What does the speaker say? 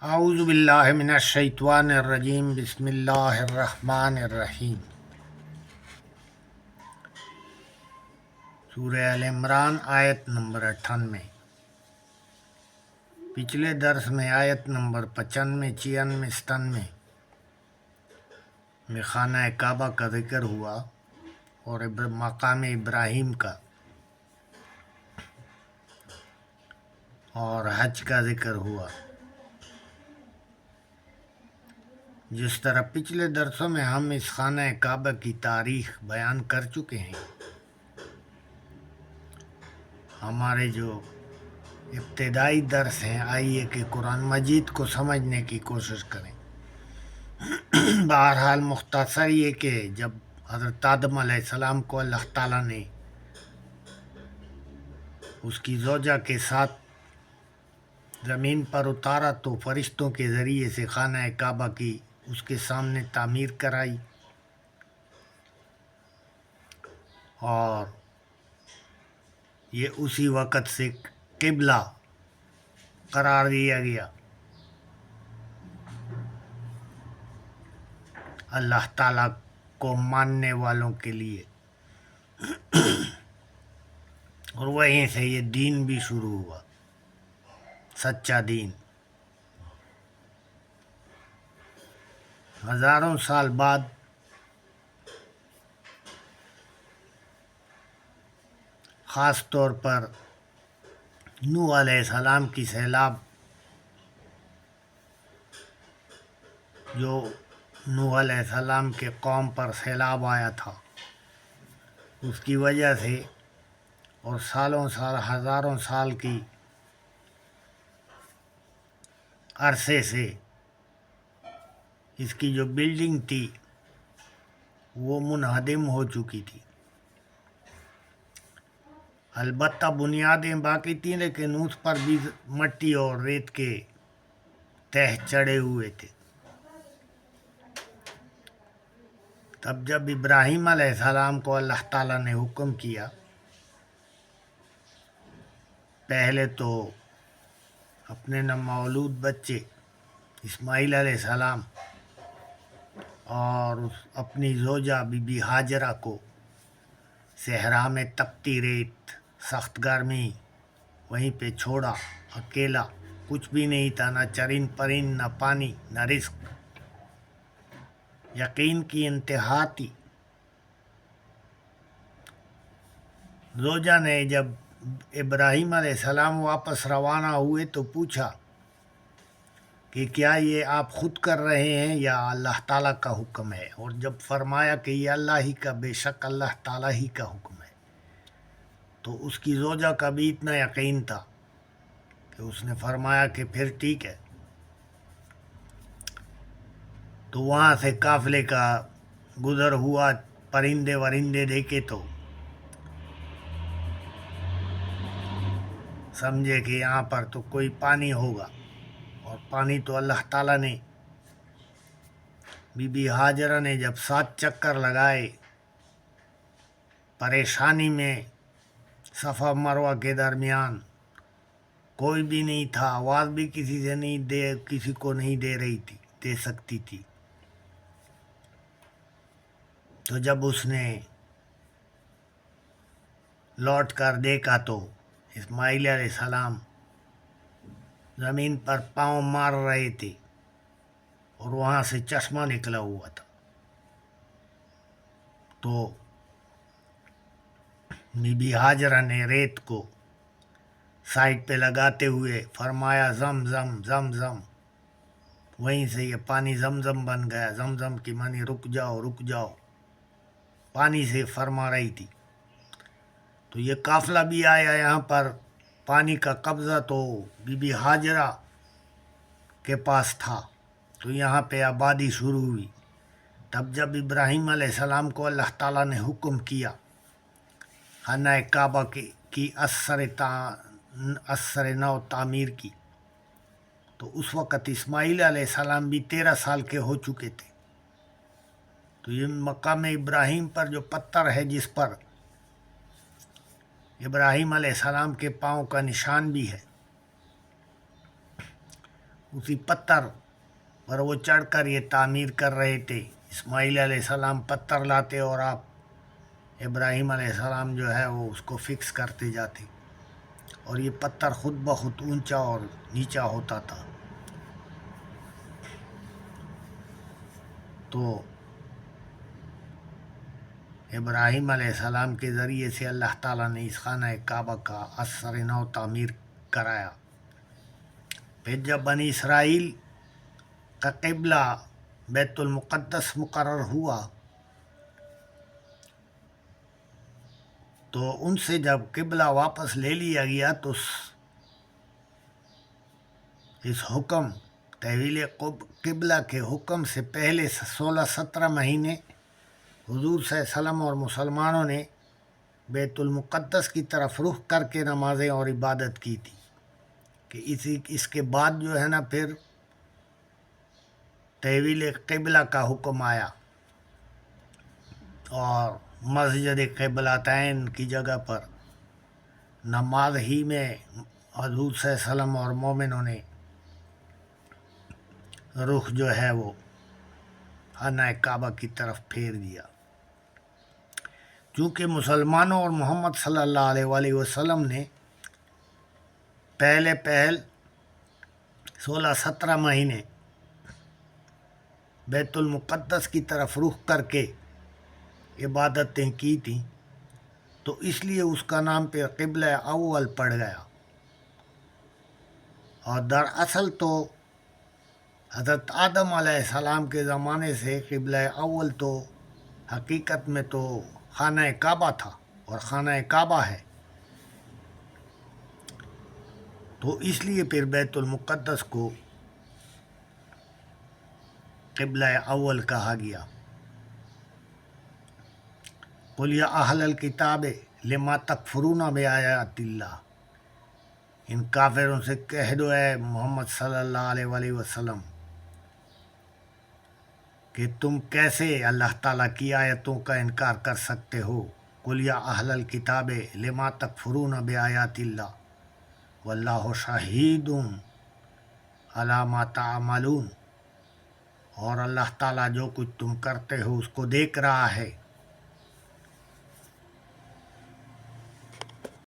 اعوذ باللہ من الشیطان الرجیم بسم اللہ الرحمن الرحیم۔ سورہ ال عمران آیت نمبر 98۔ پچھلے درس میں آیت نمبر 95، 96، 97 میں خانہ کعبہ کا ذکر ہوا اور مقام ابراہیم کا اور حج کا ذکر ہوا۔ جس طرح پچھلے درسوں میں ہم اس خانہ کعبہ کی تاریخ بیان کر چکے ہیں، ہمارے جو ابتدائی درس ہیں، آئیے کہ قرآن مجید کو سمجھنے کی کوشش کریں۔ بہرحال مختصر یہ کہ جب حضرت آدم علیہ السلام کو اللہ تعالیٰ نے اس کی زوجہ کے ساتھ زمین پر اتارا تو فرشتوں کے ذریعے سے خانہ کعبہ کی اس کے سامنے تعمیر کرائی اور یہ اسی وقت سے قبلہ قرار دیا گیا اللہ تعالیٰ کو ماننے والوں کے لیے، اور وہیں سے یہ دین بھی شروع ہوا، سچا دین۔ ہزاروں سال بعد خاص طور پر نوح علیہ السلام کی سیلاب، جو نوح علیہ السلام کے قوم پر سیلاب آیا تھا، اس کی وجہ سے اور سالوں سال ہزاروں سال کی عرصے سے اس کی جو بلڈنگ تھی وہ منہدم ہو چکی تھی۔ البتہ بنیادیں باقی تھیں، لیکن اس پر بھی مٹی اور ریت کے تہ چڑھے ہوئے تھے۔ تب جب ابراہیم علیہ السلام کو اللہ تعالیٰ نے حکم کیا، پہلے تو اپنے نومولود بچے اسماعیل علیہ السلام اور اپنی زوجہ بی بی ہاجرہ کو صحرا میں تپتی ریت، سخت گرمی، وہیں پہ چھوڑا اکیلا۔ کچھ بھی نہیں تھا، نہ چرند پرند، نہ پانی، نہ رزق۔ یقین کی انتہا تھی۔ زوجہ نے جب ابراہیم علیہ السلام واپس روانہ ہوئے تو پوچھا کہ کیا یہ آپ خود کر رہے ہیں یا اللہ تعالیٰ کا حکم ہے؟ اور جب فرمایا کہ یہ اللہ ہی کا، بے شک اللہ تعالیٰ ہی کا حکم ہے، تو اس کی زوجہ کا بھی اتنا یقین تھا کہ اس نے فرمایا کہ پھر ٹھیک ہے۔ تو وہاں سے قافلے کا گزر ہوا، پرندے ورندے دیکھے تو سمجھے کہ یہاں پر تو کوئی پانی ہوگا، اور پانی تو اللہ تعالیٰ نے، بی بی ہاجرہ نے جب 7 چکر لگائے پریشانی میں، صفا مروہ کے درمیان کوئی بھی نہیں تھا، آواز بھی کسی کو نہیں دے سکتی تھی۔ تو جب اس نے لوٹ کر دیکھا تو اسماعیل علیہ السلام زمین پر پاؤں مار رہے تھے اور وہاں سے چشمہ نکلا ہوا تھا۔ تو بی بی ہاجرہ نے ریت کو سائڈ پہ لگاتے ہوئے فرمایا زم زم زم زم، وہیں سے یہ پانی زمزم بن گیا۔ زمزم کی معنی رک جاؤ رک جاؤ، پانی سے فرما رہی تھی۔ تو یہ قافلہ بھی آیا یہاں پر، پانی کا قبضہ تو بی بی ہاجرہ کے پاس تھا، تو یہاں پہ آبادی شروع ہوئی۔ تب جب ابراہیم علیہ السلام کو اللہ تعالیٰ نے حکم کیا خانہ کعبہ کی اثر نو تعمیر کی، تو اس وقت اسماعیل علیہ السلام بھی 13 سال کے ہو چکے تھے۔ تو یہ مقام ابراہیم پر جو پتھر ہے، جس پر ابراہیم علیہ السلام کے پاؤں کا نشان بھی ہے، اسی پتھر پر وہ چڑھ کر یہ تعمیر کر رہے تھے. اسماعیل علیہ السلام پتھر لاتے اور آپ ابراہیم علیہ السلام جو ہے وہ اس کو فکس کرتے جاتے، اور یہ پتھر خود بخود اونچا اور نیچا ہوتا تھا. تو ابراہیم علیہ السلام کے ذریعے سے اللہ تعالیٰ نے اس خانہ کعبہ کا اثر نو تعمیر کرایا. پھر جب بنی اسرائیل کا قبلہ بیت المقدس مقرر ہوا تو ان سے جب قبلہ واپس لے لیا گیا تو اس حکم تحویل قبلہ کے حکم سے پہلے 16-17 مہینے حضور صلی اللہ علیہ وسلم اور مسلمانوں نے بیت المقدس کی طرف رخ کر کے نمازیں اور عبادت کی تھی، کہ اس کے بعد جو ہے نا پھر تحویل قبلہ کا حکم آیا اور مسجد قبلتین کی جگہ پر نماز ہی میں حضور صلی اللہ علیہ وسلم اور مومنوں نے رخ جو ہے وہ خانہ کعبہ کی طرف پھیر دیا. چونکہ مسلمانوں اور محمد صلی اللہ علیہ وآلہ وسلم نے پہل 16-17 مہینے بیت المقدس کی طرف رخ کر کے عبادتیں کی تھیں، تو اس لیے اس کا نام پہ قبلہ اول پڑ گیا. اور دراصل تو حضرت آدم علیہ السلام کے زمانے سے قبلہ اول تو حقیقت میں تو خانہ کعبہ تھا اور خانہ کعبہ ہے، تو اس لیے پھر بیت المقدس کو قبلہ اول کہا گیا. قل یا اہل الکتاب لما تکفرون بآیات اللہ، ان کافروں سے کہہ دو اے محمد صلی اللہ علیہ وآلہ وسلم کہ تم کیسے اللہ تعالیٰ کی آیتوں کا انکار کر سکتے ہو. قل یا اہل الکتاب لما تکفرون بآیات اللہ واللہ شہید علی ما تعملون، اور اللہ تعالیٰ جو کچھ تم کرتے ہو اس کو دیکھ رہا ہے.